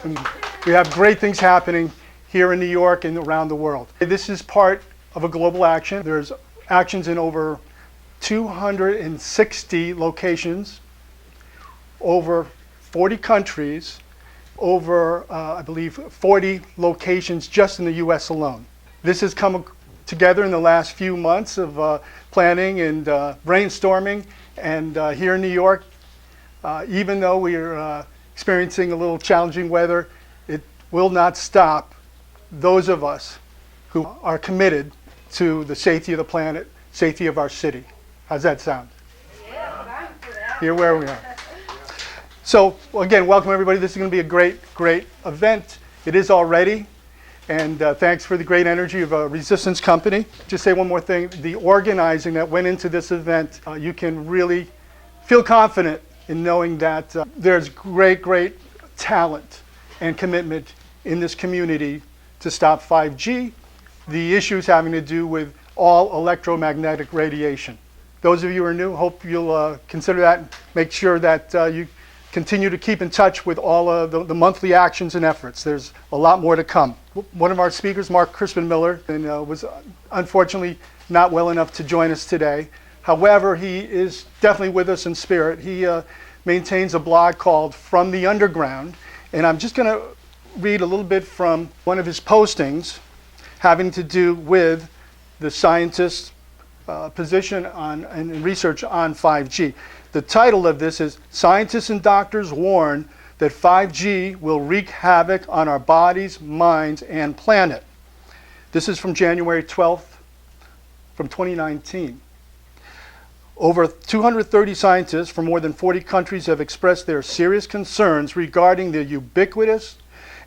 And we have great things happening here in New York and around the world. This is part of a global action. There's actions in over 260 locations, over 40 countries, over, I believe, 40 locations just in the US alone. This has come together in the last few months of planning and brainstorming, and here in New York, even though we're experiencing a little challenging weather, it will not stop those of us who are committed to the safety of the planet, safety of our city. How's that sound? Yeah, here where we are. So again, welcome everybody. This is going to be a great, great event. It is already. And thanks for the great energy of Resistance Company. Just say one more thing. The organizing that went into this event, you can really feel confident in knowing that there's great, great talent and commitment in this community to stop 5G, the issues having to do with all electromagnetic radiation. Those of you who are new, hope you'll consider that and make sure that you continue to keep in touch with all of the monthly actions and efforts. There's a lot more to come. One of our speakers, Mark Crispin Miller, was unfortunately not well enough to join us today. However, he is definitely with us in spirit. He maintains a blog called From the Underground, and I'm just going to read a little bit from one of his postings having to do with the scientist's position on and research on 5G. The title of this is Scientists and Doctors Warn that 5G will wreak havoc on our bodies, minds, and planet. This is from January 12th, from 2019. Over 230 scientists from more than 40 countries have expressed their serious concerns regarding the ubiquitous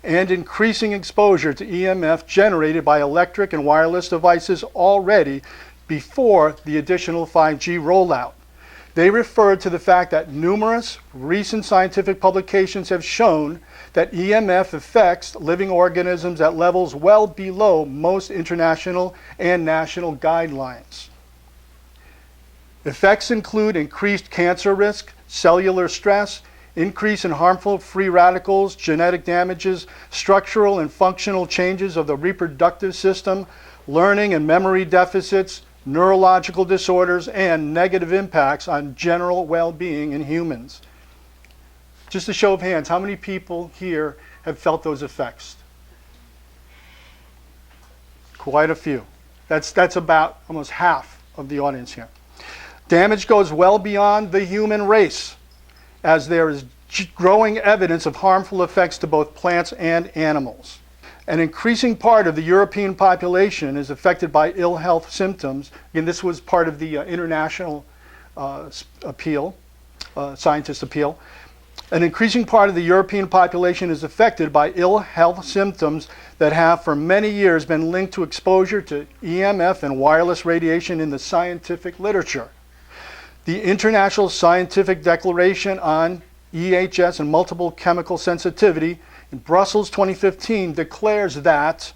and increasing exposure to EMF generated by electric and wireless devices already before the additional 5G rollout. They referred to the fact that numerous recent scientific publications have shown that EMF affects living organisms at levels well below most international and national guidelines. Effects include increased cancer risk, cellular stress, increase in harmful free radicals, genetic damages, structural and functional changes of the reproductive system, learning and memory deficits, neurological disorders, and negative impacts on general well-being in humans. Just a show of hands, how many people here have felt those effects? Quite a few. That's about almost half of the audience here. Damage goes well beyond the human race, as there is growing evidence of harmful effects to both plants and animals. An increasing part of the European population is affected by ill health symptoms. Again, this was part of the international appeal, scientist appeal. An increasing part of the European population is affected by ill health symptoms that have for many years been linked to exposure to EMF and wireless radiation in the scientific literature. The International Scientific Declaration on EHS and Multiple Chemical Sensitivity in Brussels 2015 declares that,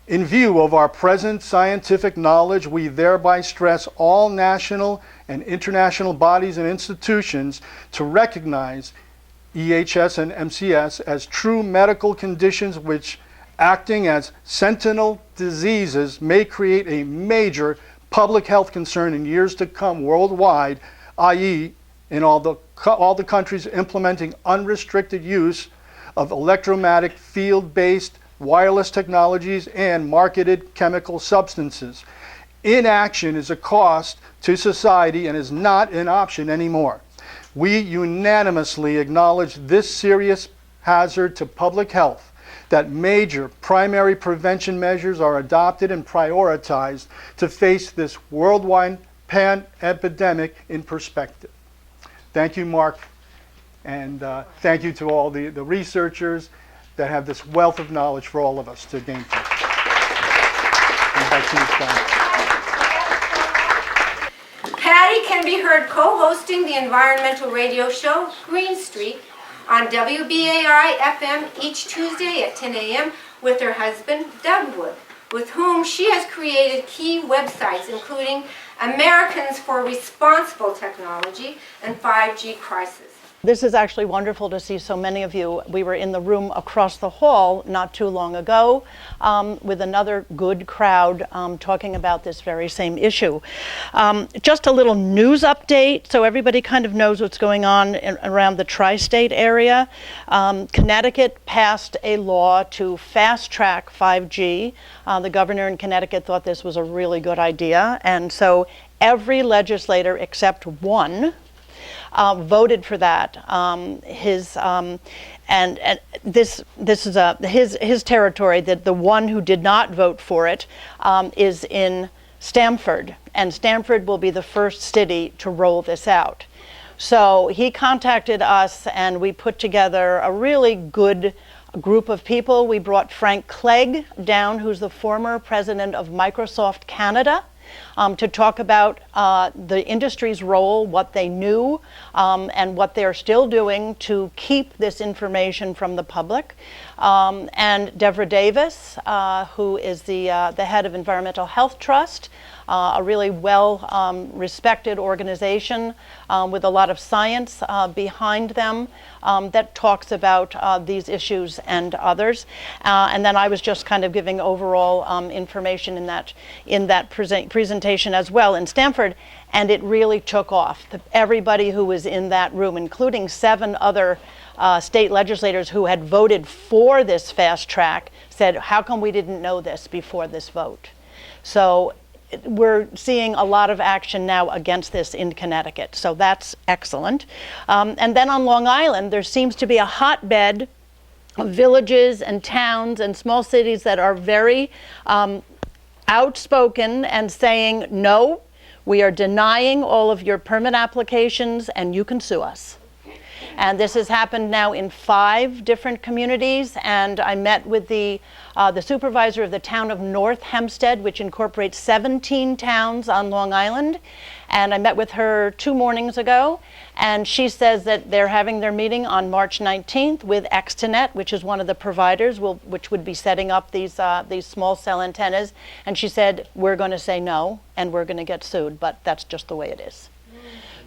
in view of our present scientific knowledge, we thereby stress all national and international bodies and institutions to recognize EHS and MCS as true medical conditions which, acting as sentinel diseases, may create a major public health concern in years to come worldwide, i.e. in all the countries implementing unrestricted use of electromagnetic field-based wireless technologies and marketed chemical substances. Inaction is a cost to society and is not an option anymore. We unanimously acknowledge this serious hazard to public health, that major primary prevention measures are adopted and prioritized to face this worldwide pan-epidemic in perspective. Thank you, Mark, and thank you to all the researchers that have this wealth of knowledge for all of us to gain from. Patty can be heard co-hosting the environmental radio show Green Streak on WBAI-FM each Tuesday at 10 a.m. with her husband, Doug Wood, with whom she has created key websites including Americans for Responsible Technology and 5G Crisis. This is actually wonderful to see so many of you. We were in the room across the hall not too long ago with another good crowd talking about this very same issue. Just a little news update so everybody kind of knows what's going on around the tri-state area. Connecticut passed a law to fast track 5G. The governor in Connecticut thought this was a really good idea, and so every legislator except one voted for that. This is his territory. That the one who did not vote for it is in Stamford, and Stamford will be the first city to roll this out. So he contacted us, and we put together a really good group of people. We brought Frank Clegg down, who's the former president of Microsoft Canada, to talk about the industry's role, what they knew, and what they're still doing to keep this information from the public. And Deborah Davis, who is the head of Environmental Health Trust, a really well respected organization with a lot of science behind them that talks about these issues and others. And then I was just kind of giving overall information in that presentation as well in Stamford, and it really took off. Everybody who was in that room, including 7 other state legislators who had voted for this fast track, said, how come we didn't know this before this vote? So we're seeing a lot of action now against this in Connecticut, so that's excellent. And then on Long Island, there seems to be a hotbed of villages and towns and small cities that are very outspoken and saying, no, we are denying all of your permit applications and you can sue us. And this has happened now in 5 different communities, and I met with the supervisor of the town of North Hempstead, which incorporates 17 towns on Long Island, and I met with her 2 mornings ago, and she says that they're having their meeting on March 19th with Extenet, which is one of the providers which would be setting up these small cell antennas, and she said, we're going to say no, and we're going to get sued, but that's just the way it is.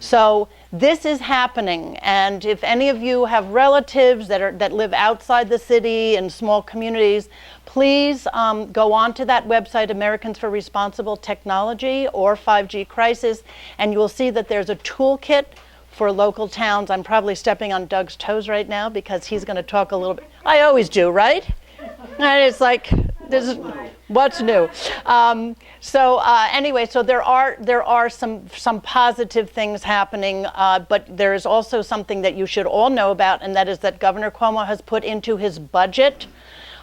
So this is happening, and if any of you have relatives that live outside the city in small communities, please go on to that website, Americans for Responsible Technology or 5G Crisis, and you will see that there's a toolkit for local towns. I'm probably stepping on Doug's toes right now because he's going to talk a little bit. I always do, right? And it's like, this is what's new. Anyway, so there are some positive things happening, but there is also something that you should all know about, and that is that Governor Cuomo has put into his budget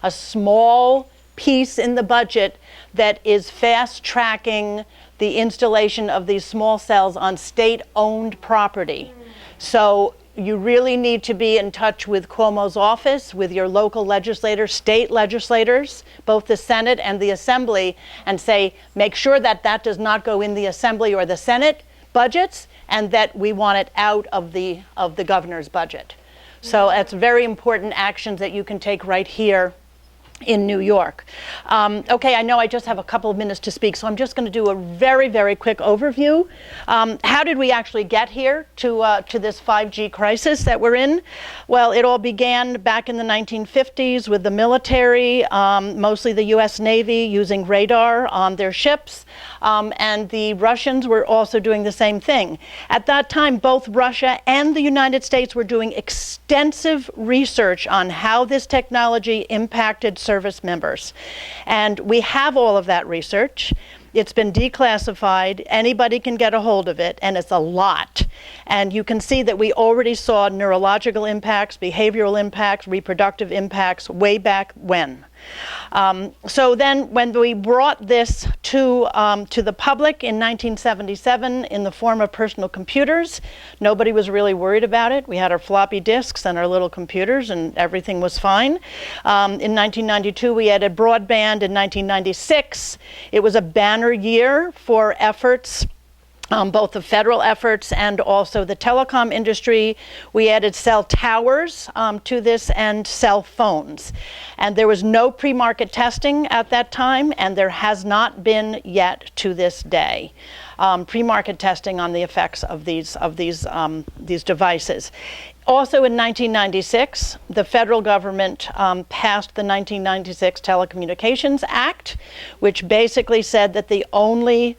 a small piece in the budget that is fast tracking the installation of these small cells on state-owned property. So you really need to be in touch with Cuomo's office, with your local legislators, state legislators, both the Senate and the Assembly, and say, make sure that that does not go in the Assembly or the Senate budgets, and that we want it out of the governor's budget. So that's very important actions that you can take right here in New York. Okay, I know I just have a couple of minutes to speak, so I'm just going to do a very, very quick overview. How did we actually get here to this 5G crisis that we're in? Well, it all began back in the 1950s with the military, mostly the US Navy, using radar on their ships, and the Russians were also doing the same thing. At that time, both Russia and the United States were doing extensive research on how this technology impacted service members. And we have all of that research. It's been declassified. Anybody can get a hold of it, and it's a lot. And you can see that we already saw neurological impacts, behavioral impacts, reproductive impacts way back when. So then when we brought this to the public in 1977 in the form of personal computers, nobody was really worried about it. We had our floppy disks and our little computers, and everything was fine. In 1992, we added broadband. In 1996, it was a banner year for efforts, both the federal efforts and also the telecom industry. We added cell towers to this and cell phones. And there was no pre-market testing at that time, and there has not been yet to this day. pre-market testing on the effects of these devices. Also in 1996, the federal government passed the 1996 Telecommunications Act, which basically said that the only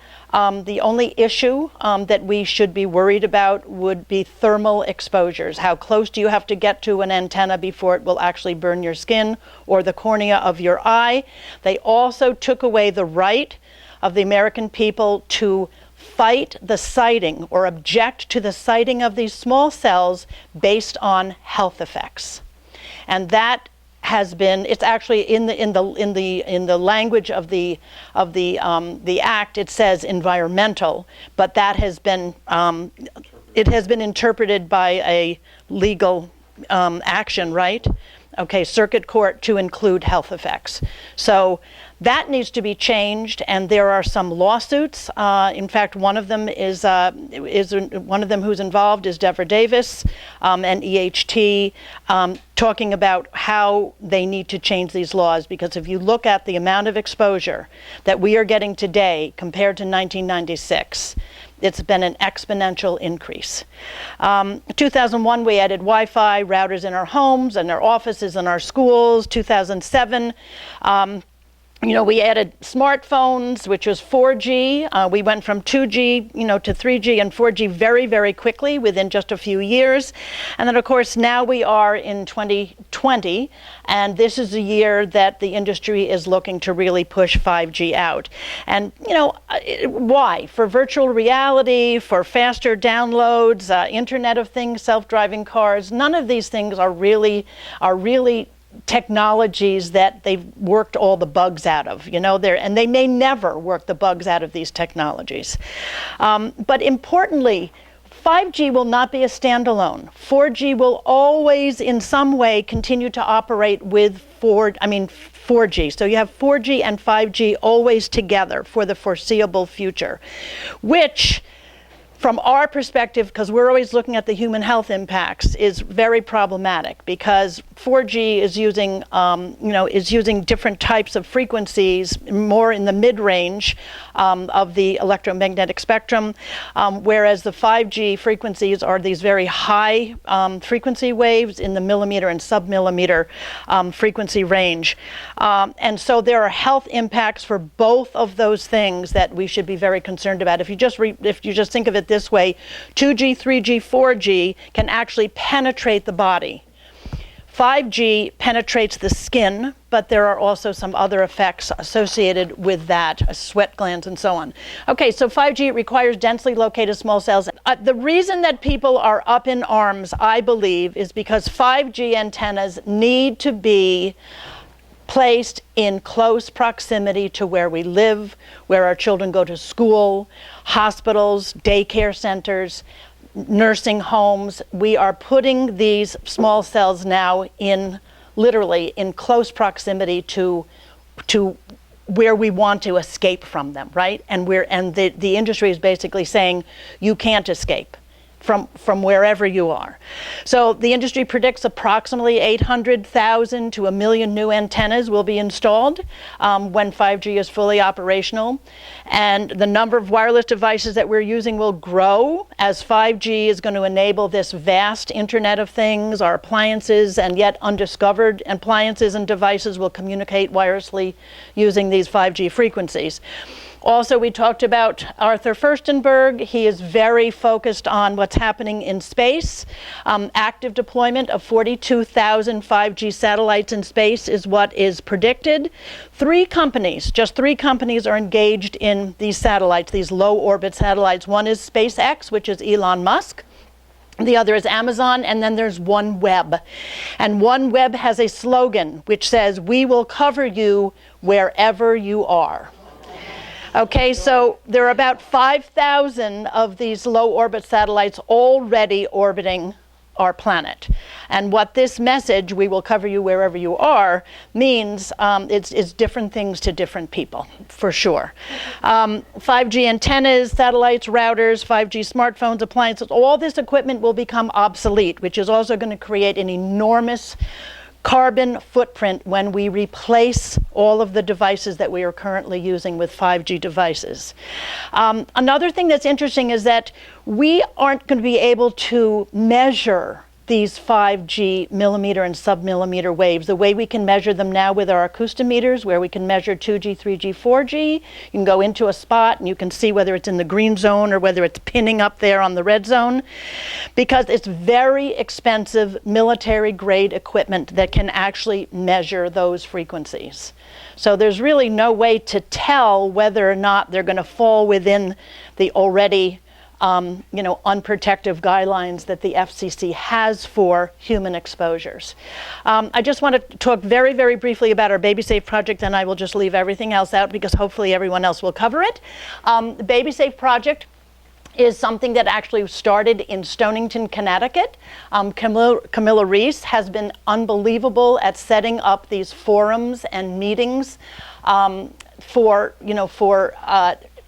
issue that we should be worried about would be thermal exposures. How close do you have to get to an antenna before it will actually burn your skin or the cornea of your eye? They also took away the right of the American people to fight the siting or object to the siting of these small cells based on health effects. And that has been, it's actually in the language of the act, it says environmental, but that has been it has been interpreted by a legal action, right? Okay, circuit court, to include health effects. So that needs to be changed, and there are some lawsuits. In fact, one of them is one of them who's involved is Deborah Davis and EHT, talking about how they need to change these laws, because if you look at the amount of exposure that we are getting today compared to 1996, it's been an exponential increase. 2001, we added Wi-Fi routers in our homes and our offices and our schools. 2007, we added smartphones, which was 4G. We went from 2G, to 3G and 4G very, very quickly within just a few years. And then, of course, now we are in 2020, and this is a year that the industry is looking to really push 5G out. And, why? For virtual reality, for faster downloads, Internet of Things, self-driving cars. None of these things are really technologies that they've worked all the bugs out of, and they may never work the bugs out of these technologies. But importantly, 5G will not be a standalone. 4G will always, in some way, continue to operate with 4G. So you have 4G and 5G always together for the foreseeable future, which, from our perspective, because we're always looking at the human health impacts, is very problematic, because 4G is using different types of frequencies, more in the mid-range of the electromagnetic spectrum, whereas the 5G frequencies are these very high frequency waves in the millimeter and sub-millimeter frequency range. And so there are health impacts for both of those things that we should be very concerned about. If you just think of it this way, 2G, 3G, 4G can actually penetrate the body. 5G penetrates the skin, but there are also some other effects associated with that, sweat glands and so on. Okay, so 5G requires densely located small cells. The reason that people are up in arms, I believe, is because 5G antennas need to be placed in close proximity to where we live, where our children go to school, hospitals, daycare centers, nursing homes. We are putting these small cells now literally in close proximity to where we want to escape from them, right? And the industry is basically saying you can't escape from wherever you are. So the industry predicts approximately 800,000 to 1 million new antennas will be installed when 5G is fully operational. And the number of wireless devices that we're using will grow as 5G is going to enable this vast Internet of Things. Our appliances and yet undiscovered appliances and devices will communicate wirelessly using these 5G frequencies. Also, we talked about Arthur Firstenberg. He is very focused on what's happening in space. Active deployment of 42,000 5G satellites in space is what is predicted. Just three companies are engaged in these satellites, these low orbit satellites. One is SpaceX, which is Elon Musk. The other is Amazon, and then there's OneWeb. And OneWeb has a slogan which says, "We will cover you wherever you are." Okay, so there are about 5,000 of these low orbit satellites already orbiting our planet. And what this message, "we will cover you wherever you are," means it's different things to different people, for sure. 5G antennas, satellites, routers, 5G smartphones, appliances, all this equipment will become obsolete, which is also going to create an enormous carbon footprint when we replace all of the devices that we are currently using with 5G devices. Another thing that's interesting is that we aren't going to be able to measure these 5G millimeter and submillimeter waves the way we can measure them now with our acoustimeters, where we can measure 2G, 3G, 4G. You can go into a spot and you can see whether it's in the green zone or whether it's pinning up there on the red zone, because it's very expensive military grade equipment that can actually measure those frequencies. So there's really no way to tell whether or not they're going to fall within the already unprotective guidelines that the FCC has for human exposures. I just want to talk very, very briefly about our Baby Safe project, and I will just leave everything else out because hopefully everyone else will cover it. The Baby Safe project is something that actually started in Stonington, Connecticut. Camilla Reese has been unbelievable at setting up these forums and meetings for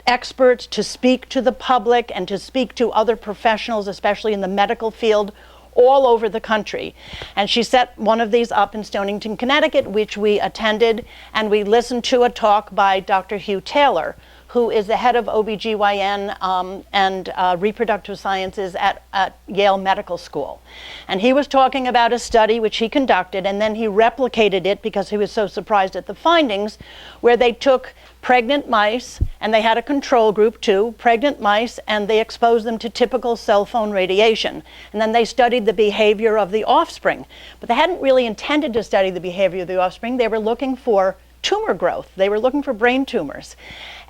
experts to speak to the public and to speak to other professionals, especially in the medical field, all over the country. And she set one of these up in Stonington, Connecticut, which we attended, and we listened to a talk by Dr. Hugh Taylor, who is the head of OBGYN and reproductive sciences at Yale Medical School. And he was talking about a study which he conducted, and then he replicated it because he was so surprised at the findings, where they took pregnant mice, and they had a control group too, pregnant mice, and they exposed them to typical cell phone radiation. And then they studied the behavior of the offspring. But they hadn't really intended to study the behavior of the offspring. They were looking for tumor growth. They were looking for brain tumors.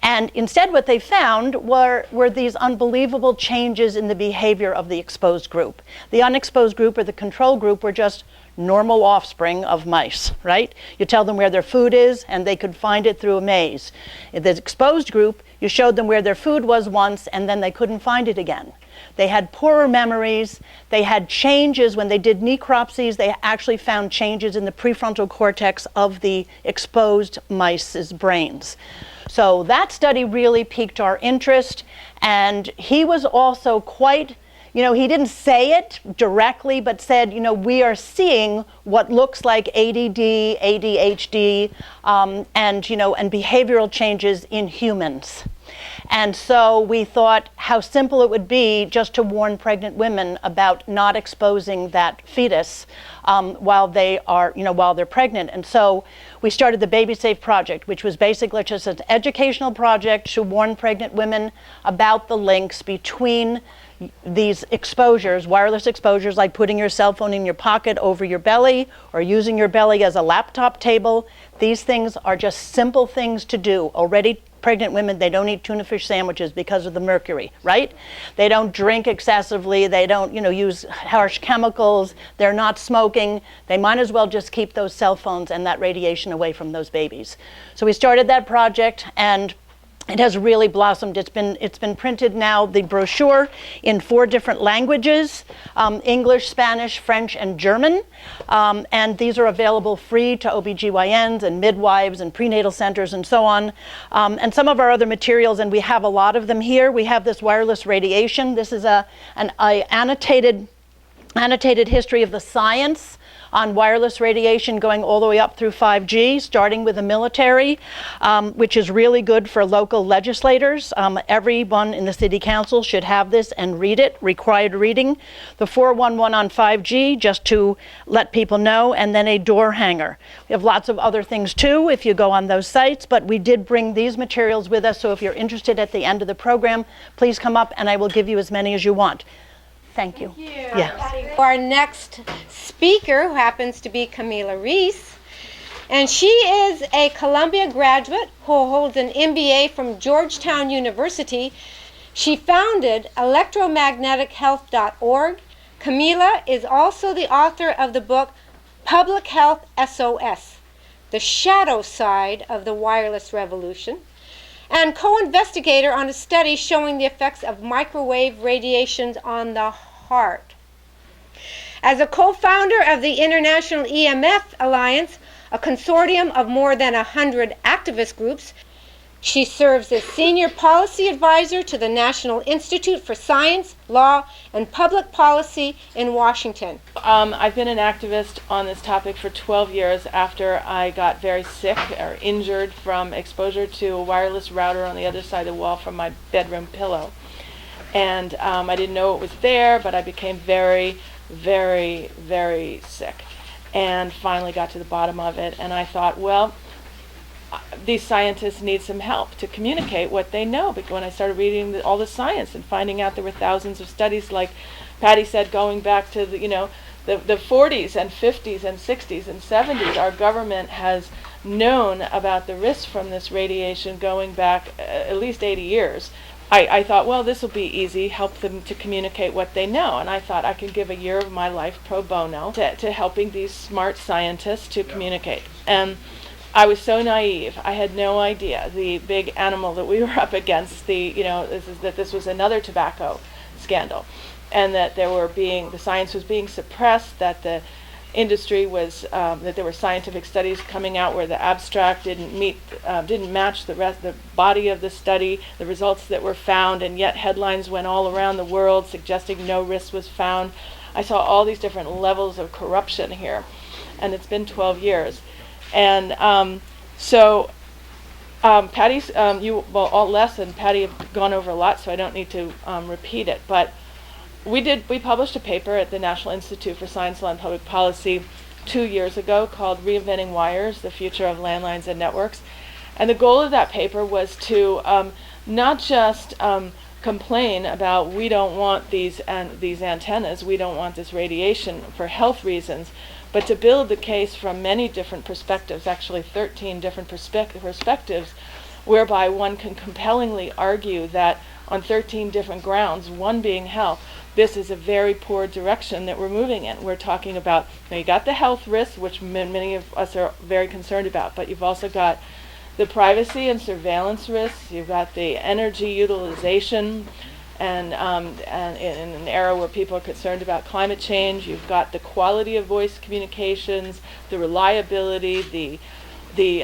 And instead what they found were these unbelievable changes in the behavior of the exposed group. The unexposed group or the control group were just normal offspring of mice, right? You tell them where their food is and they could find it through a maze. In the exposed group, you showed them where their food was once and then they couldn't find it again. They had poorer memories. They had changes when they did necropsies. They actually found changes in the prefrontal cortex of the exposed mice's brains. So that study really piqued our interest, and he was also quite, he didn't say it directly, but said, we are seeing what looks like ADD, ADHD, and behavioral changes in humans. And so we thought how simple it would be just to warn pregnant women about not exposing that fetus while they're pregnant. And so we started the Baby Safe project, which was basically just an educational project to warn pregnant women about the links between these exposures, wireless exposures, like putting your cell phone in your pocket over your belly or using your belly as a laptop table. These things are just simple things to do. Already pregnant women, they don't eat tuna fish sandwiches because of the mercury, right? They don't drink excessively. They don't, use harsh chemicals. They're not smoking. They might as well just keep those cell phones and that radiation away from those babies. So we started that project, and it has really blossomed. It's been printed now, the brochure, in 4 different languages, English, Spanish, French, and German. And these are available free to OBGYNs and midwives and prenatal centers and so on. And some of our other materials, and we have a lot of them here. We have this wireless radiation. This is an annotated history of the science on wireless radiation going all the way up through 5G, starting with the military, which is really good for local legislators. Everyone in the city council should have this and read it, required reading. The 411 on 5G, just to let people know, and then a door hanger. We have lots of other things too if you go on those sites, but we did bring these materials with us, so if you're interested at the end of the program, please come up and I will give you as many as you want. Thank you. Yeah. Our next speaker, who happens to be Camilla Reese, and she is a Columbia graduate who holds an MBA from Georgetown University. She founded electromagnetichealth.org. Camilla is also the author of the book Public Health SOS, The Shadow Side of the Wireless Revolution, and co-investigator on a study showing the effects of microwave radiations on the heart. As a co-founder of the International EMF Alliance, a consortium of more than 100 activist groups, She serves as Senior Policy Advisor to the National Institute for Science, Law, and Public Policy in Washington. I've been an activist on this topic for 12 years after I got very sick or injured from exposure to a wireless router on the other side of the wall from my bedroom pillow. And I didn't know it was there, but I became very, very, very sick and finally got to the bottom of it. And I thought, well, these scientists need some help to communicate what they know. Because when I started reading all the science and finding out there were thousands of studies, like Patty said, going back to the 40s and 50s and 60s and 70s, our government has known about the risks from this radiation going back at least 80 years. I thought, well, this will be easy, help them to communicate what they know. And I thought I could give a year of my life pro bono to helping these smart scientists to communicate. And I was so naive. I had no idea the big animal that we were up against. This was another tobacco scandal, and that the science was being suppressed. That the industry was that there were scientific studies coming out where the abstract didn't match the body of the study, the results that were found, and yet headlines went all around the world suggesting no risk was found. I saw all these different levels of corruption here, and it's been 12 years. And Patty's, all Les and Patty have gone over a lot, so I don't need to repeat it. But we published a paper at the National Institute for Science, Law, and Public Policy 2 years ago called Reinventing Wires, the Future of Landlines and Networks. And the goal of that paper was to not just complain about we don't want these antennas, we don't want this radiation for health reasons, but to build the case from many different perspectives, actually 13 different perspectives, whereby one can compellingly argue that on 13 different grounds, one being health, this is a very poor direction that we're moving in. We're talking about, you got the health risks, which many of us are very concerned about, but you've also got the privacy and surveillance risks, you've got the energy utilization, and in an era where people are concerned about climate change, you've got the quality of voice communications, the reliability, the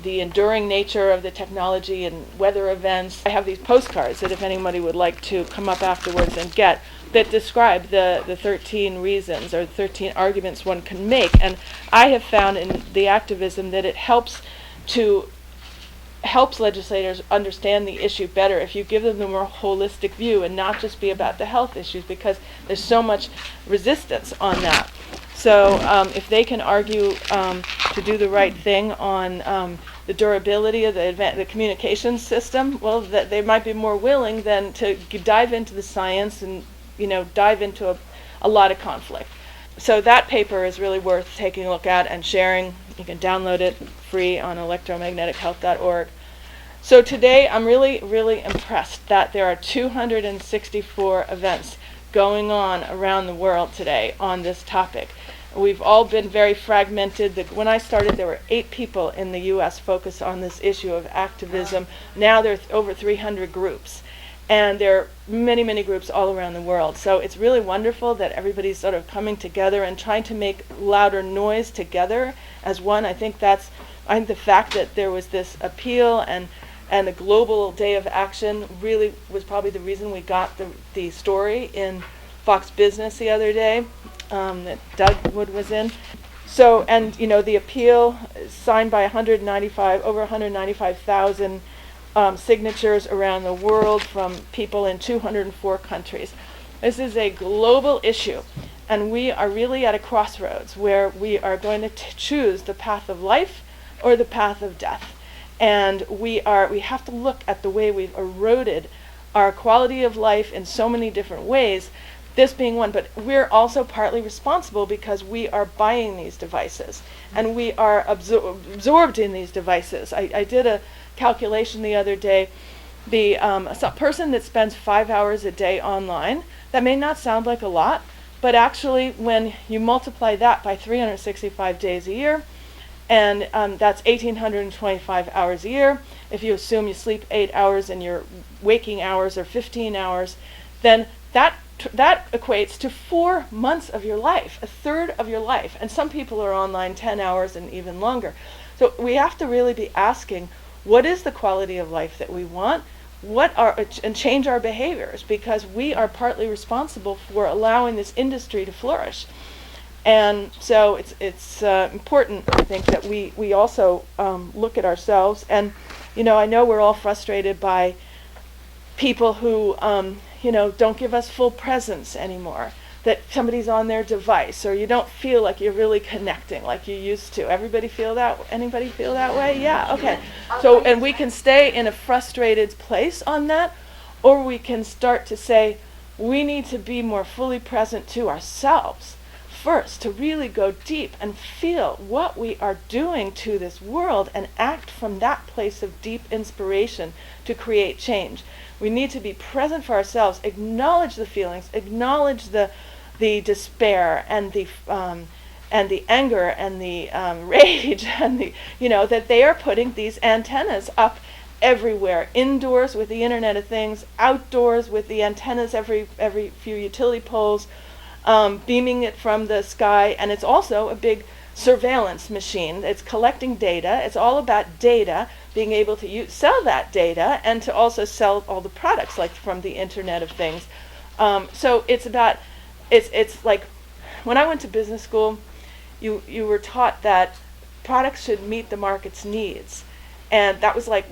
enduring nature of the technology and weather events. I have these postcards that if anybody would like to come up afterwards and get, that describe the 13 reasons or 13 arguments one can make. And I have found in the activism that it helps legislators understand the issue better if you give them the more holistic view and not just be about the health issues, because there's so much resistance on that. So if they can argue to do the right thing on the durability of the communications system, well, that they might be more willing than to dive into the science and dive into a lot of conflict. So that paper is really worth taking a look at and sharing. You can download it free on electromagnetic.health.org. So today I'm really, really impressed that there are 264 events going on around the world today on this topic. We've all been very fragmented. When I started, there were 8 people in the U.S. focused on this issue of activism. Now there are over 300 groups. And there are many, many groups all around the world. So it's really wonderful that everybody's sort of coming together and trying to make louder noise together as one. I think the fact that there was this appeal and a global day of action really was probably the reason we got the story in Fox Business the other day that Doug Wood was in. So, and the appeal signed by over 195,000 signatures around the world from people in 204 countries. This is a global issue, and we are really at a crossroads where we are going to choose the path of life or the path of death. And we have to look at the way we've eroded our quality of life in so many different ways, this being one, but we're also partly responsible because we are buying these devices and we are absorbed in these devices. I did a calculation the other day. A person that spends 5 hours a day online, that may not sound like a lot, but actually when you multiply that by 365 days a year, and that's 1,825 hours a year. If you assume you sleep 8 hours and your waking hours are 15 hours, then that equates to 4 months of your life, a third of your life. And some people are online 10 hours and even longer. So we have to really be asking, what is the quality of life that we want, and change our behaviors, because we are partly responsible for allowing this industry to flourish. And so it's important, I think, that we also look at ourselves. And, I know we're all frustrated by people who, don't give us full presence anymore, that somebody's on their device, or you don't feel like you're really connecting like you used to. Anybody feel that way? Yeah, okay. So, and we can stay in a frustrated place on that, or we can start to say, we need to be more fully present to ourselves first, to really go deep and feel what we are doing to this world and act from that place of deep inspiration to create change. We need to be present for ourselves, acknowledge the feelings, acknowledge the despair and the anger and the rage and the that they are putting these antennas up everywhere, indoors with the Internet of Things, outdoors with the antennas every few utility poles, beaming it from the sky. And it's also a big surveillance machine. It's collecting data. It's all about data, being able to sell that data, and to also sell all the products, like from the Internet of Things. So it's about, it's like, when I went to business school, you were taught that products should meet the market's needs. And that was like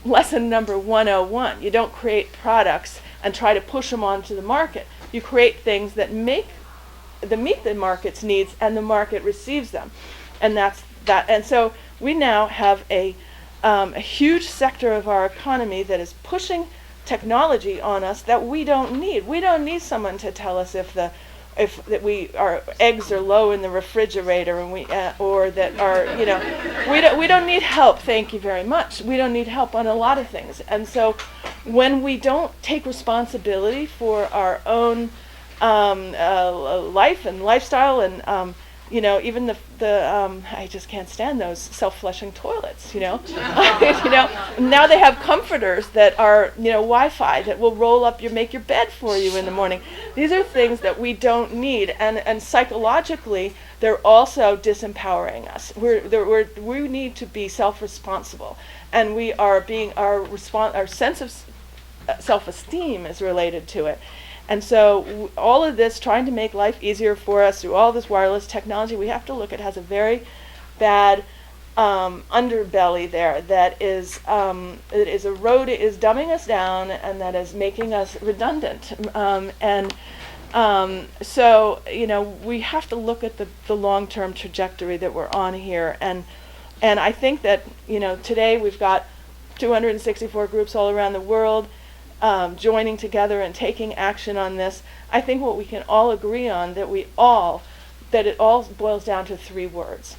lesson number 101. You don't create products and try to push them onto the market. You create things that meet the market's needs, and the market receives them. And that's that. And so we now have a huge sector of our economy that is pushing technology on us that we don't need. We don't need someone to tell us if our eggs are low in the refrigerator, and or that we don't need help. Thank you very much. We don't need help on a lot of things. And so when we don't take responsibility for our own life and lifestyle, and even the I just can't stand those self-flushing toilets. Now they have comforters that are Wi-Fi that will roll up make your bed for you in the morning. These are things that we don't need, and psychologically they're also disempowering us. We need to be self-responsible, and we are being our sense of self-esteem is related to it. And so all of this, trying to make life easier for us through all this wireless technology, we have to look at, has a very bad underbelly there that is dumbing us down, and that is making us redundant. So we have to look at the long-term trajectory that we're on here. And I think that today we've got 264 groups all around the world joining together and taking action on this. I think what we can all agree on, that it all boils down to 3 words.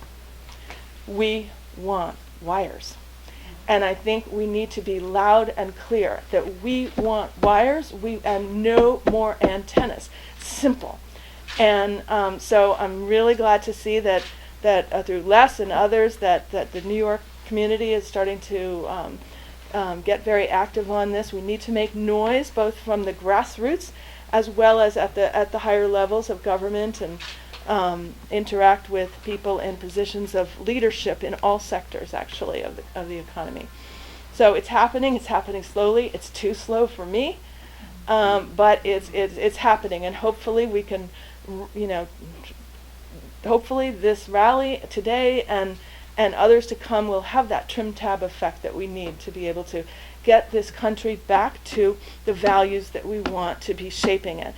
We want wires. And I think we need to be loud and clear that we want wires, and no more antennas. Simple. And so I'm really glad to see that through Les and others, that the New York community is starting to get very active on this. We need to make noise, both from the grassroots as well as at the higher levels of government, and interact with people in positions of leadership in all sectors, actually, of the economy. So it's happening. It's happening slowly. It's too slow for me, but it's happening, and hopefully we can, hopefully this rally today and others to come will have that trim tab effect that we need to be able to get this country back to the values that we want to be shaping it.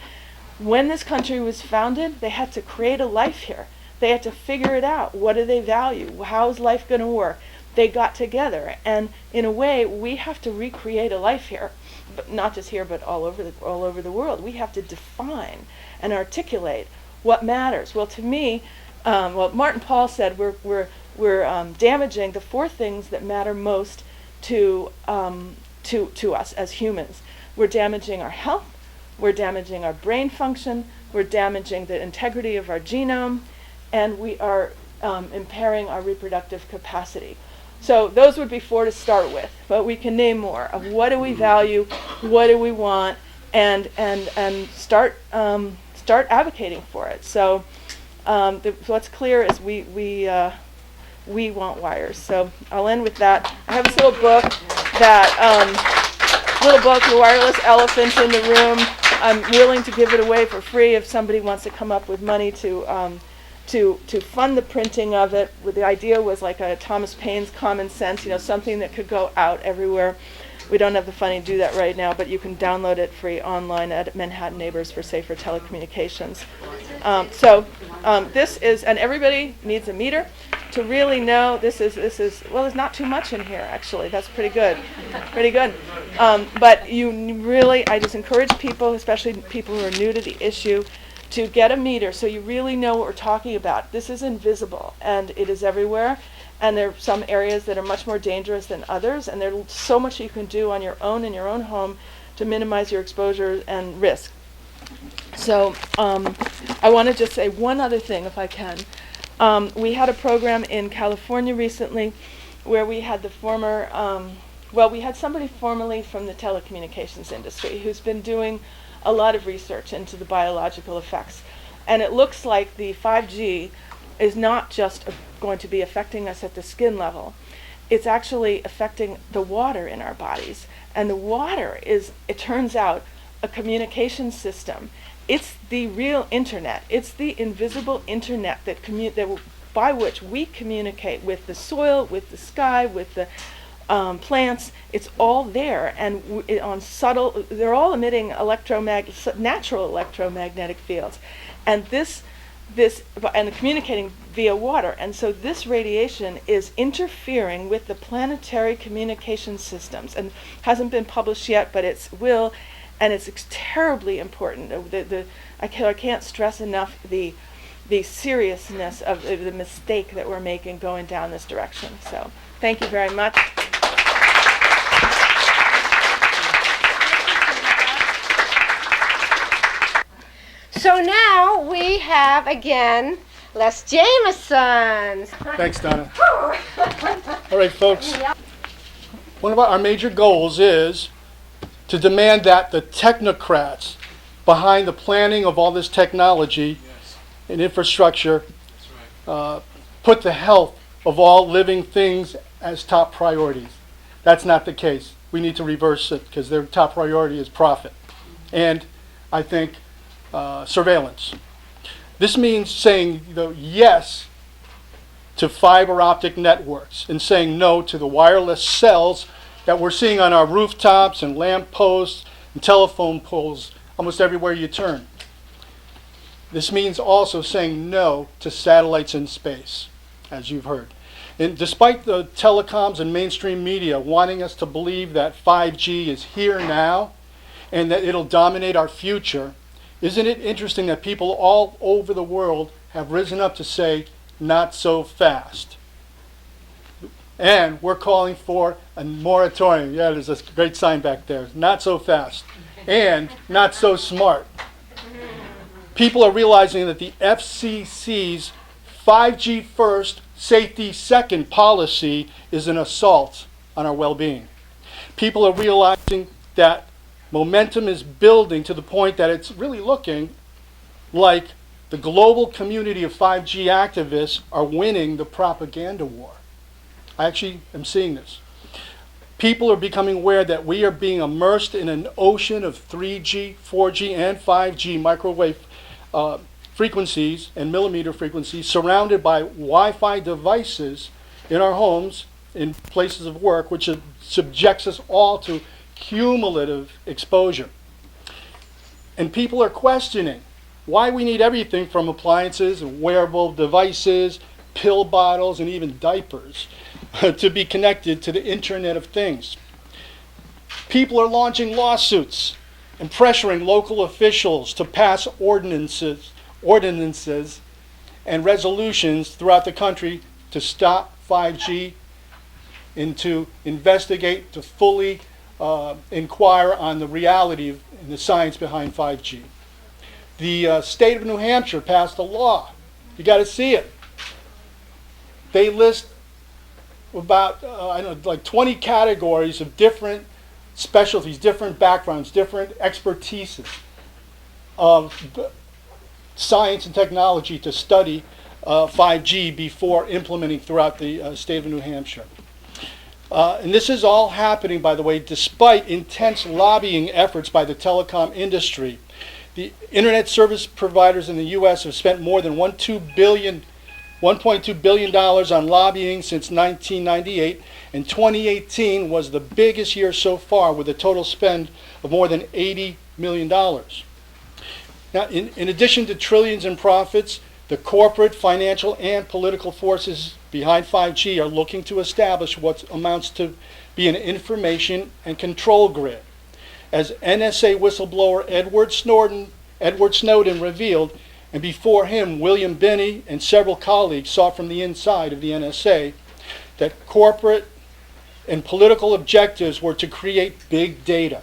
When this country was founded, they had to create a life here. They had to figure it out. What do they value? How is life going to work? They got together, and in a way, we have to recreate a life here, but not just here, but all over the world. We have to define and articulate what matters. Well, to me, Martin Paul said we're damaging the 4 things that matter most to us as humans. We're damaging our health, we're damaging our brain function, we're damaging the integrity of our genome, and we are impairing our reproductive capacity. So those would be 4 to start with, but we can name more of what do we value, what do we want, and start advocating for it. So what's clear is we want wires. So I'll end with that. I have this little book The Wireless Elephant in the Room. I'm willing to give it away for free if somebody wants to come up with money to fund the printing of it. The idea was like a Thomas Paine's Common Sense, something that could go out everywhere. We don't have the funding to do that right now, but you can download it free online at Manhattan Neighbors for Safer Telecommunications. This is, and everybody needs a meter to really know this is, well, there's not too much in here, actually. That's pretty good. But I just encourage people, especially people who are new to the issue, to get a meter so you really know what we're talking about. This is invisible, and it is everywhere. And there are some areas that are much more dangerous than others, and there's so much you can do on your own in your own home to minimize your exposure and risk. So I want to just say one other thing, if I can. We had a program in California recently where we had we had somebody formerly from the telecommunications industry who's been doing a lot of research into the biological effects. And it looks like the 5G is not just going to be affecting us at the skin level. It's actually affecting the water in our bodies. And the water is, it turns out, a communication system. It's the real internet. It's the invisible internet by which we communicate with the soil, with the sky, with the plants. It's all there, and they're all emitting natural electromagnetic fields. And and communicating via water. And so this radiation is interfering with the planetary communication systems, and hasn't been published yet, but it will, and it's terribly important. I can't stress enough the seriousness of the mistake that we're making going down this direction. So thank you very much. So now we have, again, Les Jameson. Thanks, Donna. All right, folks. One of our major goals is to demand that the technocrats behind the planning of all this technology and infrastructure put the health of all living things as top priorities. That's not the case. We need to reverse it because their top priority is profit. And I think surveillance. This means saying yes to fiber optic networks and saying no to the wireless cells that we're seeing on our rooftops and lamp posts and telephone poles almost everywhere you turn. This means also saying no to satellites in space, as you've heard. And despite the telecoms and mainstream media wanting us to believe that 5G is here now and that it'll dominate our future, isn't it interesting that people all over the world have risen up to say, not so fast? And we're calling for a moratorium. Yeah, there's a great sign back there. Not so fast. And not so smart. People are realizing that the FCC's 5G first, safety second policy is an assault on our well-being. People are realizing that momentum is building to the point that it's really looking like the global community of 5G activists are winning the propaganda war. I actually am seeing this. People are becoming aware that we are being immersed in an ocean of 3G, 4G, and 5G microwave frequencies and millimeter frequencies surrounded by Wi-Fi devices in our homes, in places of work, which subjects us all to cumulative exposure. And people are questioning why we need everything from appliances and wearable devices, pill bottles, and even diapers to be connected to the Internet of Things. People are launching lawsuits and pressuring local officials to pass ordinances and resolutions throughout the country to stop 5G and to investigate, to fully inquire on the reality and the science behind 5G. The state of New Hampshire passed a law. You got to see it. They list about, 20 categories of different specialties, different backgrounds, different expertises of science and technology to study 5G before implementing throughout the state of New Hampshire. And this is all happening, by the way, despite intense lobbying efforts by the telecom industry. The internet service providers in the U.S. have spent more than $1.2 billion on lobbying since 1998, and 2018 was the biggest year so far with a total spend of more than $80 million. Now, in addition to trillions in profits, the corporate, financial, and political forces behind 5G are looking to establish what amounts to be an information and control grid. As NSA whistleblower Edward Snowden revealed, and before him, William Binney and several colleagues saw from the inside of the NSA, that corporate and political objectives were to create big data.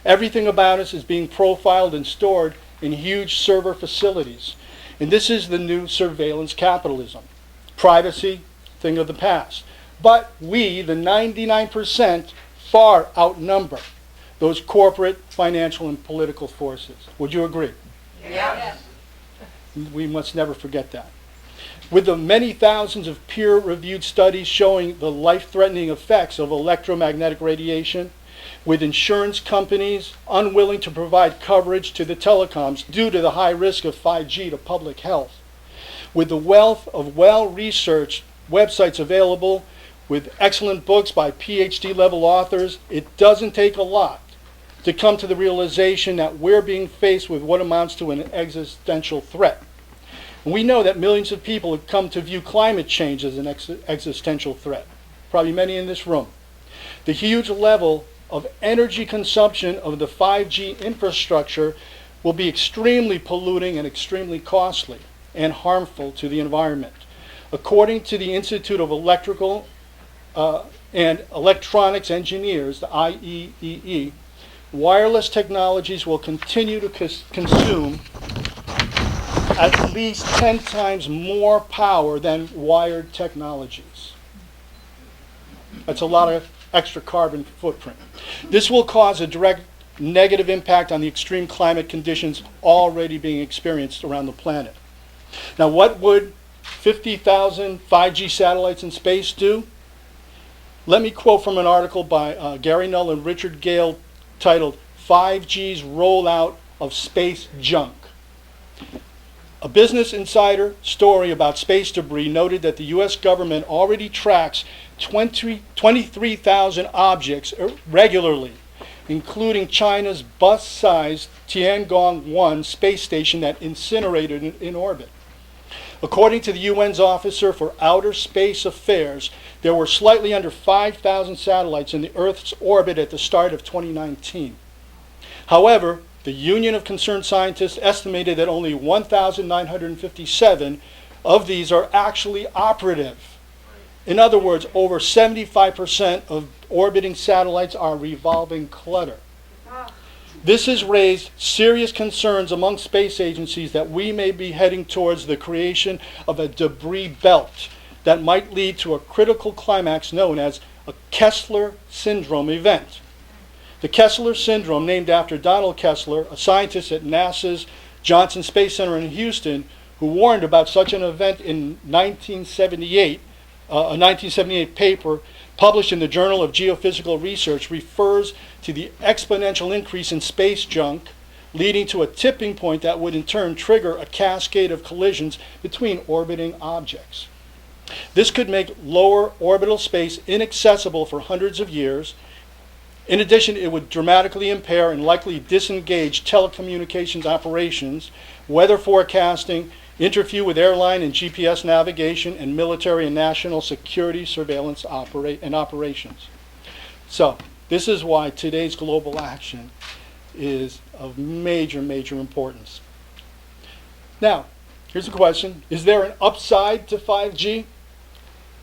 Everything about us is being profiled and stored in huge server facilities. And this is the new surveillance capitalism. Privacy, thing of the past. But we, the 99%, far outnumber those corporate, financial, and political forces. Would you agree? Yeah. We must never forget that. With the many thousands of peer-reviewed studies showing the life-threatening effects of electromagnetic radiation, with insurance companies unwilling to provide coverage to the telecoms due to the high risk of 5G to public health, with the wealth of well-researched websites available, with excellent books by PhD-level authors, it doesn't take a lot to come to the realization that we're being faced with what amounts to an existential threat. And we know that millions of people have come to view climate change as an existential threat, probably many in this room. The huge level of energy consumption of the 5G infrastructure will be extremely polluting and extremely costly and harmful to the environment. According to the Institute of Electrical and Electronics Engineers, the IEEE, wireless technologies will continue to consume at least 10 times more power than wired technologies. That's a lot of extra carbon footprint. This will cause a direct negative impact on the extreme climate conditions already being experienced around the planet. Now, what would 50,000 5G satellites in space do? Let me quote from an article by Gary Null and Richard Gale titled, "5G's Rollout of Space Junk." A Business Insider story about space debris noted that the U.S. government already tracks 23,000 objects regularly, including China's bus-sized Tiangong-1 space station that incinerated in orbit. According to the UN's Officer for Outer Space Affairs, there were slightly under 5,000 satellites in the Earth's orbit at the start of 2019. However, the Union of Concerned Scientists estimated that only 1,957 of these are actually operative. In other words, over 75% of orbiting satellites are revolving clutter. This has raised serious concerns among space agencies that we may be heading towards the creation of a debris belt that might lead to a critical climax known as a Kessler syndrome event. The Kessler syndrome, named after Donald Kessler, a scientist at NASA's Johnson Space Center in Houston, who warned about such an event in 1978, a 1978 paper published in the Journal of Geophysical Research, refers to the exponential increase in space junk, leading to a tipping point that would in turn trigger a cascade of collisions between orbiting objects. This could make lower orbital space inaccessible for hundreds of years. In addition, it would dramatically impair and likely disengage telecommunications operations, weather forecasting, interfere with airline and GPS navigation, and military and national security surveillance operations. So, this is why today's global action is of major, major importance. Now, here's a question. Is there an upside to 5G?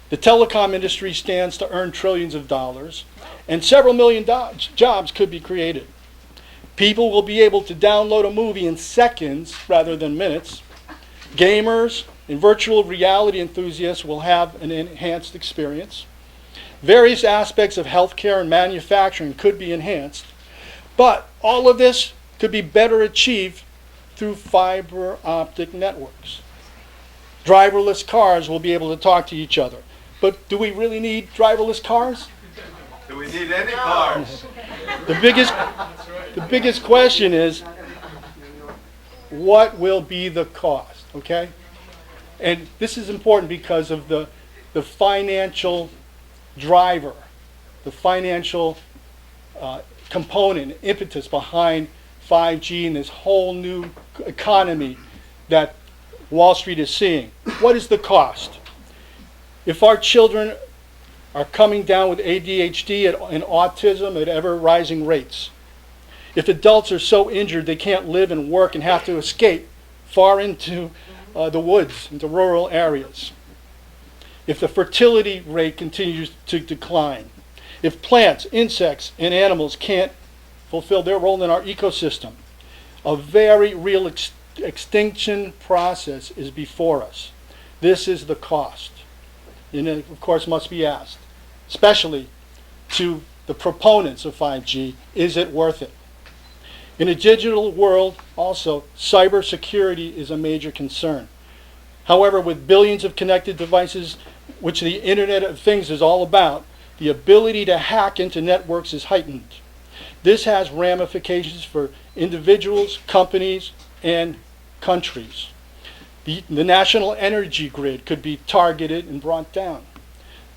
The telecom industry stands to earn trillions of dollars, and several million jobs could be created. People will be able to download a movie in seconds rather than minutes. Gamers and virtual reality enthusiasts will have an enhanced experience. Various aspects of healthcare and manufacturing could be enhanced, but all of this could be better achieved through fiber optic networks. driverless cars will be able to talk to each other. But do we really need driverless cars? Do we need any cars? The biggest question is, what will be the cost, okay? And this is important because of the financial driver, the financial component, impetus behind 5G and this whole new economy that Wall Street is seeing. What is the cost? If our children are coming down with ADHD and autism at ever-rising rates, if adults are so injured they can't live and work and have to escape far into the woods, into rural areas, if the fertility rate continues to decline, if plants, insects, and animals can't fulfill their role in our ecosystem, a very real extinction process is before us. This is the cost. And it, of course, must be asked, especially to the proponents of 5G, is it worth it? In a digital world, also, cybersecurity is a major concern. However, with billions of connected devices, which the Internet of Things is all about, the ability to hack into networks is heightened. This has ramifications for individuals, companies, and countries. The national energy grid could be targeted and brought down.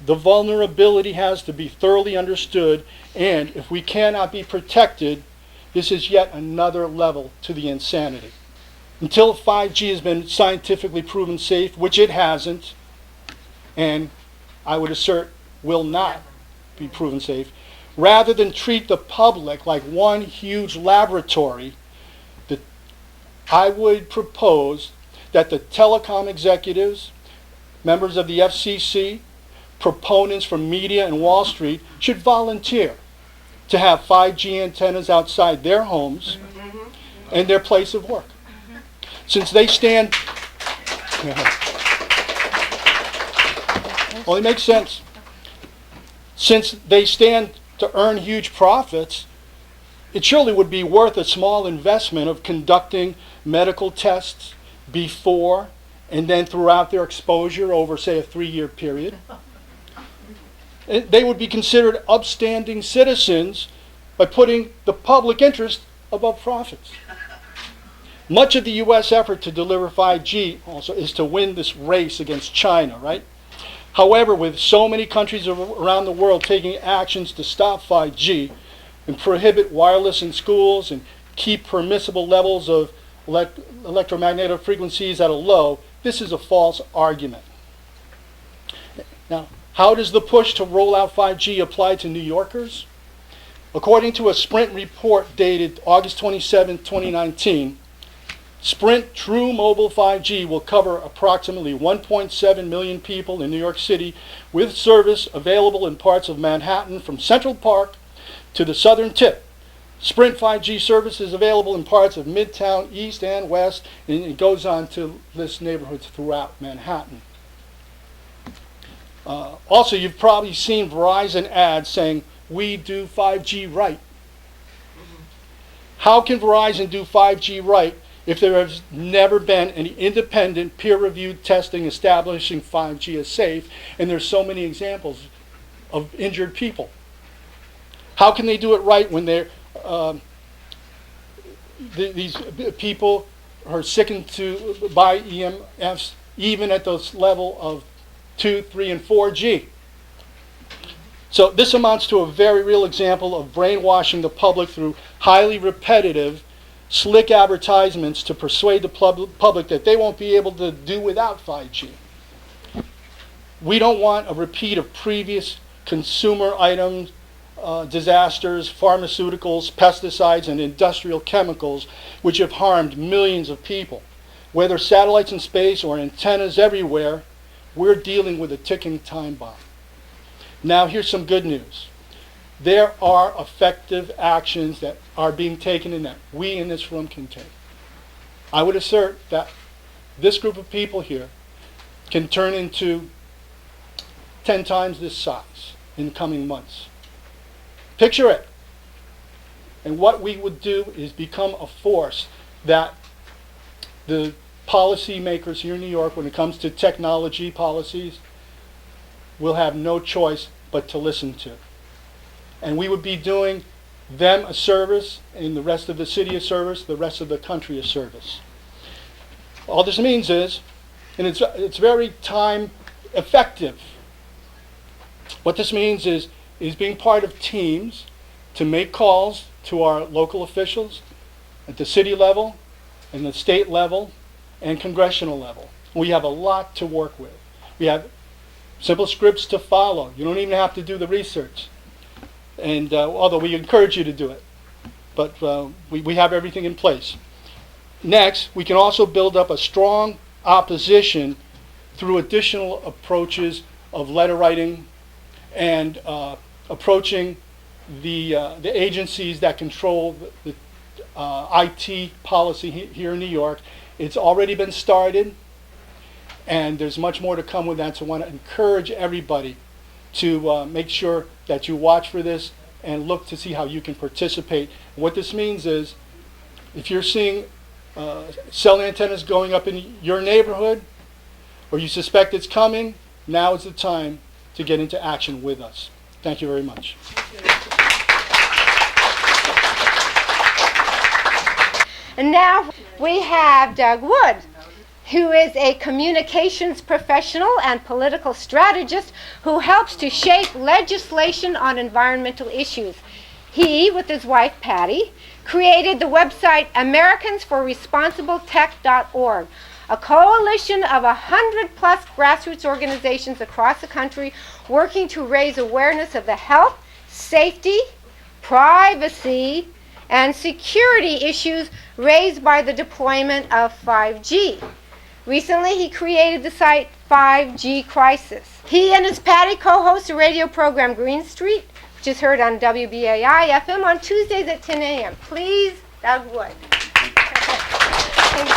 The vulnerability has to be thoroughly understood, and if we cannot be protected, this is yet another level to the insanity. Until 5G has been scientifically proven safe, which it hasn't, and I would assert will not be proven safe, rather than treat the public like one huge laboratory, I would propose that the telecom executives, members of the FCC, proponents from media and Wall Street should volunteer to have 5G antennas outside their homes and their place of work. Since they stand, well, it makes sense. Since they stand to earn huge profits, it surely would be worth a small investment of conducting medical tests before and then throughout their exposure over, say, a 3-year period. They would be considered upstanding citizens by putting the public interest above profits. Much of the U.S. effort to deliver 5G also is to win this race against China, right? However, with so many countries around the world taking actions to stop 5G and prohibit wireless in schools and keep permissible levels of electromagnetic frequencies at a low, this is a false argument. Now, how does the push to roll out 5G apply to New Yorkers? According to a Sprint report dated August 27, 2019, Sprint True Mobile 5G will cover approximately 1.7 million people in New York City with service available in parts of Manhattan from Central Park to the southern tip. Sprint 5G service is available in parts of Midtown, East and West, and it goes on to list neighborhoods throughout Manhattan. Also, you've probably seen Verizon ads saying, "We do 5G right." How can Verizon do 5G right if there has never been any independent peer-reviewed testing establishing 5G as safe, and there's so many examples of injured people? How can they do it right when they're these people are sickened by EMFs even at the level of 2, 3, and 4G? So this amounts to a very real example of brainwashing the public through highly repetitive, slick advertisements to persuade the public that they won't be able to do without 5G. We don't want a repeat of previous consumer items, disasters, pharmaceuticals, pesticides, and industrial chemicals which have harmed millions of people. Whether satellites in space or antennas everywhere, we're dealing with a ticking time bomb. Now here's some good news. There are effective actions that are being taken and that we in this room can take. I would assert that this group of people here can turn into 10 times this size in the coming months. Picture it. And what we would do is become a force that the policymakers here in New York, when it comes to technology policies, will have no choice but to listen to. And we would be doing them a service, and the rest of the city a service, the rest of the country a service. All this means is, and it's very time effective. What this means is being part of teams to make calls to our local officials at the city level and the state level and congressional level. We have a lot to work with. We have simple scripts to follow. You don't even have to do the research. And although we encourage you to do it, but we have everything in place. Next, we can also build up a strong opposition through additional approaches of letter writing and approaching the agencies that control the IT policy here in New York. It's already been started, and there's much more to come with that. So I want to encourage everybody to make sure that you watch for this and look to see how you can participate. What this means is, if you're seeing cell antennas going up in your neighborhood, or you suspect it's coming, now is the time to get into action with us. Thank you very much. And now we have Doug Wood, who is a communications professional and political strategist who helps to shape legislation on environmental issues. He, with his wife Patty, created the website AmericansForResponsibleTech.org, a coalition of 100+ grassroots organizations across the country working to raise awareness of the health, safety, privacy, and security issues raised by the deployment of 5G. Recently, he created the site 5G Crisis. He and his Patty co-host a radio program, Green Street, which is heard on WBAI FM on Tuesdays at 10 a.m. Please, Doug Wood. Thank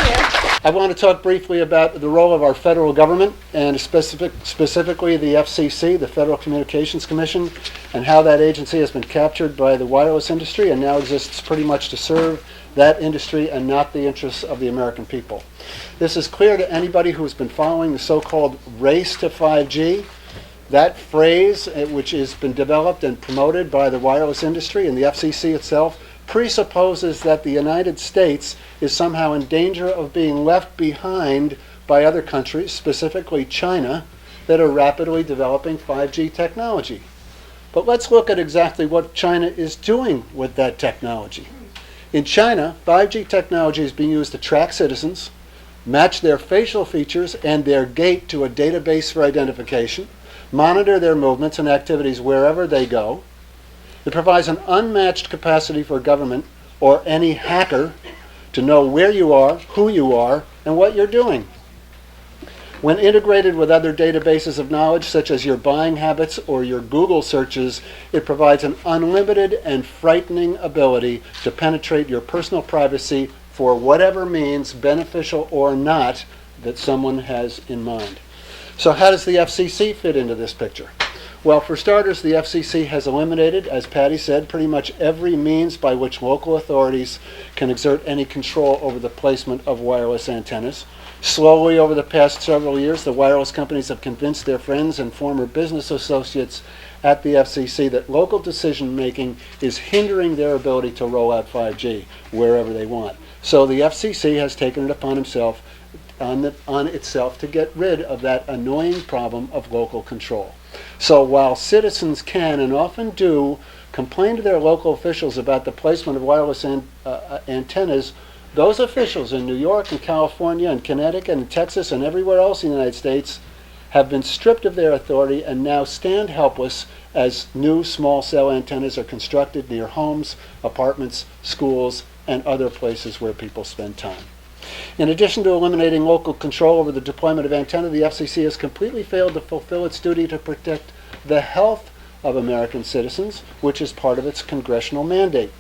you. I want to talk briefly about the role of our federal government, and specifically the FCC, the Federal Communications Commission, and how that agency has been captured by the wireless industry and now exists pretty much to serve that industry and not the interests of the American people. This is clear to anybody who has been following the so-called race to 5G. That phrase, which has been developed and promoted by the wireless industry and the FCC itself, presupposes that the United States is somehow in danger of being left behind by other countries, specifically China, that are rapidly developing 5G technology. But let's look at exactly what China is doing with that technology. In China, 5G technology is being used to track citizens, match their facial features and their gait to a database for identification, monitor their movements and activities wherever they go. It provides an unmatched capacity for government or any hacker to know where you are, who you are, and what you're doing. When integrated with other databases of knowledge, such as your buying habits or your Google searches, it provides an unlimited and frightening ability to penetrate your personal privacy for whatever means, beneficial or not, that someone has in mind. So how does the FCC fit into this picture? Well, for starters, the FCC has eliminated, as Patty said, pretty much every means by which local authorities can exert any control over the placement of wireless antennas. Slowly, over the past several years, the wireless companies have convinced their friends and former business associates at the FCC that local decision-making is hindering their ability to roll out 5G wherever they want. So the FCC has taken it upon itself to get rid of that annoying problem of local control. So while citizens can, and often do, complain to their local officials about the placement of wireless antennas, those officials in New York and California and Connecticut and Texas and everywhere else in the United States have been stripped of their authority and now stand helpless as new small cell antennas are constructed near homes, apartments, schools, and other places where people spend time. In addition to eliminating local control over the deployment of antenna, the FCC has completely failed to fulfill its duty to protect the health of American citizens, which is part of its congressional mandate.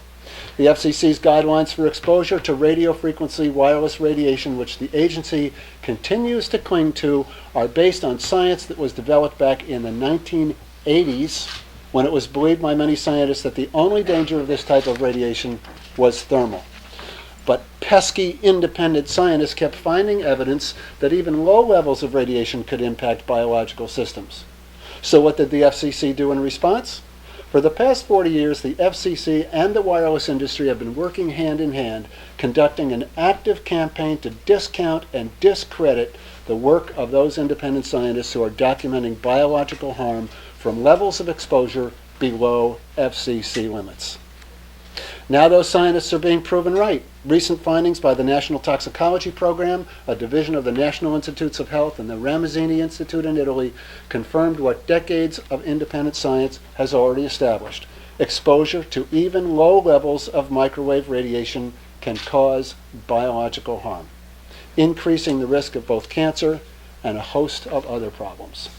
The FCC's guidelines for exposure to radio frequency wireless radiation, which the agency continues to cling to, are based on science that was developed back in the 1980s, when it was believed by many scientists that the only danger of this type of radiation was thermal. But pesky independent scientists kept finding evidence that even low levels of radiation could impact biological systems. So what did the FCC do in response? For the past 40 years, the FCC and the wireless industry have been working hand in hand, conducting an active campaign to discount and discredit the work of those independent scientists who are documenting biological harm from levels of exposure below FCC limits. Now those scientists are being proven right. Recent findings by the National Toxicology Program, a division of the National Institutes of Health, and the Ramazzini Institute in Italy confirmed what decades of independent science has already established. Exposure to even low levels of microwave radiation can cause biological harm, increasing the risk of both cancer and a host of other problems.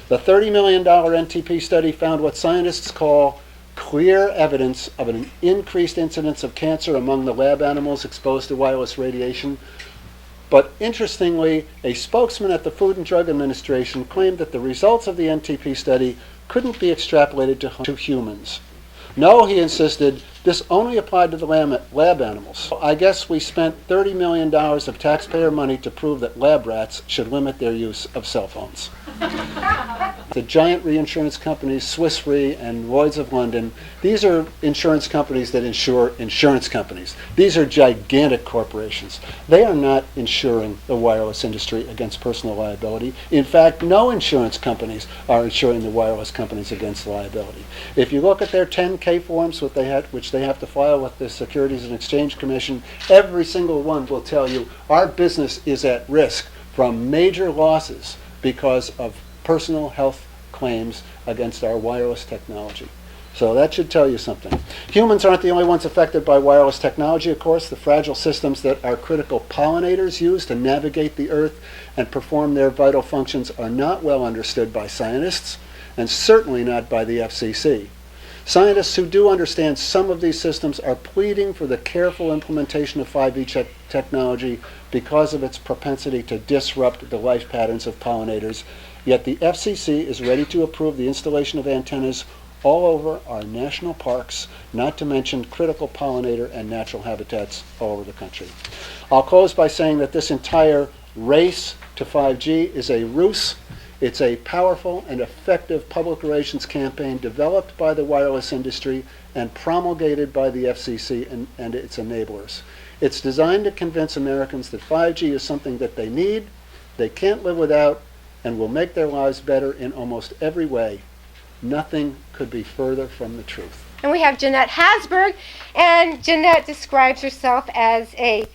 The $30 million NTP study found what scientists call clear evidence of an increased incidence of cancer among the lab animals exposed to wireless radiation. But interestingly, a spokesman at the Food and Drug Administration claimed that the results of the NTP study couldn't be extrapolated to humans. No, he insisted, this only applied to the lab animals. I guess we spent $30 million of taxpayer money to prove that lab rats should limit their use of cell phones. The giant reinsurance companies, Swiss Re and Lloyd's of London, these are insurance companies that insure insurance companies. These are gigantic corporations. They are not insuring the wireless industry against personal liability. In fact, no insurance companies are insuring the wireless companies against liability. If you look at their 10K forms, which they have to file with the Securities and Exchange Commission, every single one will tell you our business is at risk from major losses because of personal health claims against our wireless technology. So that should tell you something. Humans aren't the only ones affected by wireless technology, of course. The fragile systems that our critical pollinators use to navigate the earth and perform their vital functions are not well understood by scientists, and certainly not by the FCC. Scientists who do understand some of these systems are pleading for the careful implementation of 5G technology because of its propensity to disrupt the life patterns of pollinators. Yet the FCC is ready to approve the installation of antennas all over our national parks, not to mention critical pollinator and natural habitats all over the country. I'll close by saying that this entire race to 5G is a ruse. It's a powerful and effective public relations campaign developed by the wireless industry and promulgated by the FCC and its enablers. It's designed to convince Americans that 5G is something that they need, they can't live without, and will make their lives better in almost every way. Nothing could be further from the truth. And we have Jeanette Hasberg, and Jeanette describes herself as a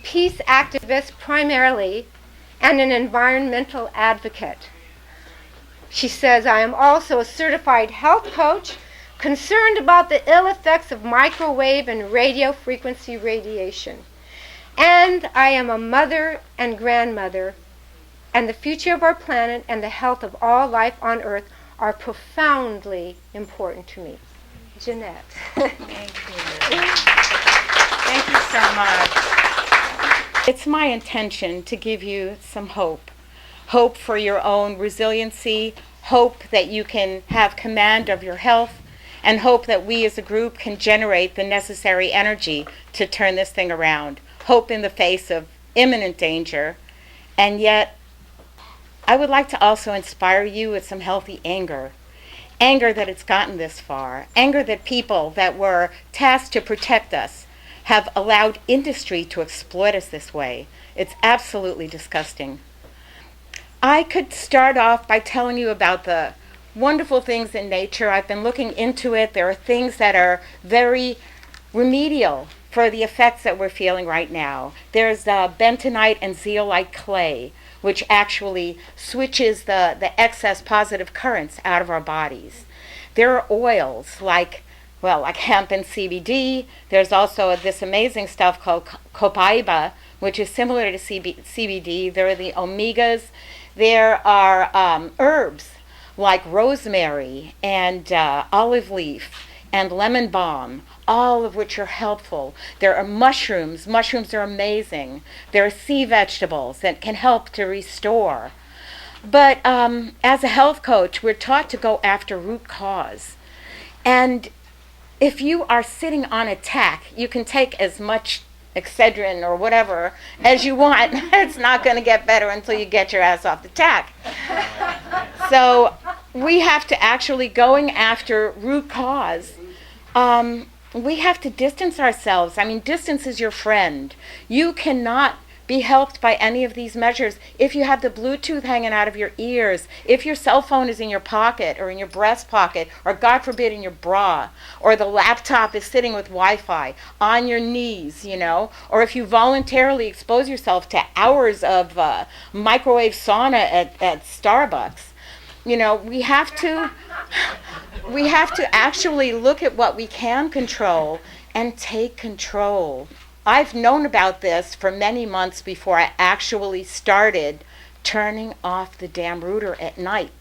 peace activist primarily and an environmental advocate. She says, I am also a certified health coach concerned about the ill effects of microwave and radio frequency radiation. And I am a mother and grandmother, and the future of our planet and the health of all life on Earth are profoundly important to me. Jeanette. Thank you. Thank you so much. It's my intention to give you some hope. Hope for your own resiliency, hope that you can have command of your health, and hope that we as a group can generate the necessary energy to turn this thing around. Hope in the face of imminent danger, and yet I would like to also inspire you with some healthy anger. Anger that it's gotten this far. Anger that people that were tasked to protect us have allowed industry to exploit us this way. It's absolutely disgusting. I could start off by telling you about the wonderful things in nature. I've been looking into it. There are things that are very remedial for the effects that we're feeling right now. There's bentonite and zeolite clay, which actually switches the excess positive currents out of our bodies. There are oils like hemp and CBD. There's also this amazing stuff called copaiba, which is similar to CBD. There are the omegas. There are herbs like rosemary and olive leaf and lemon balm, all of which are helpful. There are mushrooms. Mushrooms are amazing. There are sea vegetables that can help to restore. But as a health coach, we're taught to go after root cause. And if you are sitting on attack, you can take as much Excedrin or whatever as you want. It's not going to get better until you get your ass off the tack. So we have to actually, going after root cause, we have to distance ourselves. I mean, distance is your friend. You cannot be helped by any of these measures if you have the Bluetooth hanging out of your ears, if your cell phone is in your pocket or in your breast pocket, or God forbid in your bra, or the laptop is sitting with Wi-Fi on your knees, you know, or if you voluntarily expose yourself to hours of microwave sauna at Starbucks. You know, we have to actually look at what we can control and take control. I've known about this for many months before I actually started turning off the damn router at night.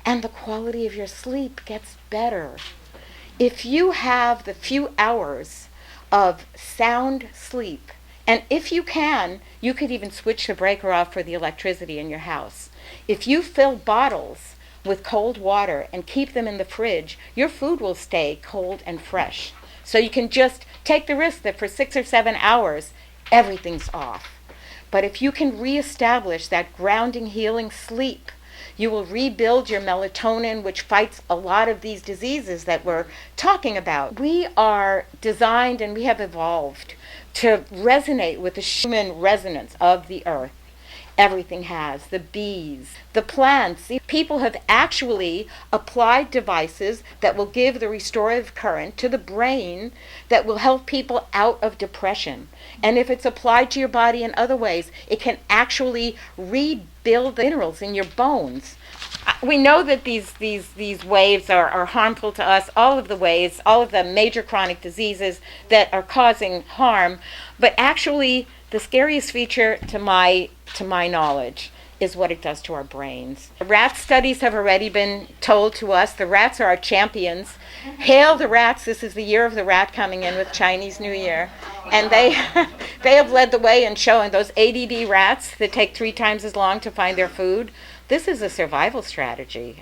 And the quality of your sleep gets better. If you have the few hours of sound sleep, and if you can, you could even switch the breaker off for the electricity in your house. If you fill bottles with cold water and keep them in the fridge, your food will stay cold and fresh. So you can just take the risk that for 6 or 7 hours, everything's off. But if you can reestablish that grounding, healing sleep, you will rebuild your melatonin, which fights a lot of these diseases that we're talking about. We are designed and we have evolved to resonate with the human resonance of the earth. Everything has. The bees, the plants. People have actually applied devices that will give the restorative current to the brain that will help people out of depression. And if it's applied to your body in other ways, it can actually rebuild the minerals in your bones. We know that these waves are harmful to us, all of the waves, all of the major chronic diseases that are causing harm. But actually, the scariest feature to my knowledge is what it does to our brains. Rat studies have already been told to us. The rats are our champions. Hail the rats. This is the year of the rat coming in with Chinese New Year. And they have led the way in showing those ADD rats that take 3 times as long to find their food. This is a survival strategy.